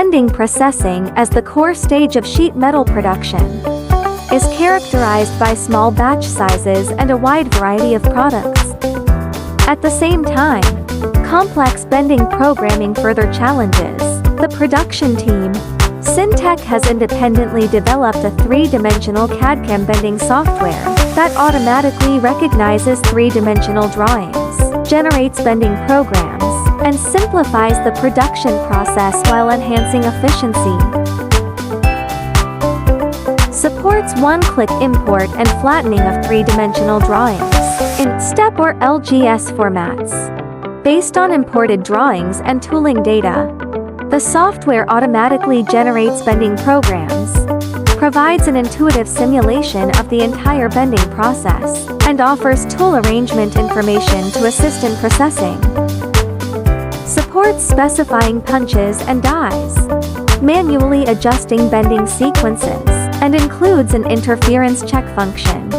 bending processing as the core stage of sheet metal production, is characterized by small batch sizes and a wide variety of products. At the same time, complex bending programming further challenges. The production team, Syntec, has independently developed a three-dimensional CAD/CAM bending software that automatically recognizes three-dimensional drawings, generates bending programs, and simplifies the production process while enhancing efficiency. Supports one-click import and flattening of three-dimensional drawings in STEP or LGS formats. Based on imported drawings and tooling data, the software automatically generates bending programs, provides an intuitive simulation of the entire bending process, and offers tool arrangement information to assist in processing. Supports specifying punches and dies, manually adjusting bending sequences, and includes an interference check function.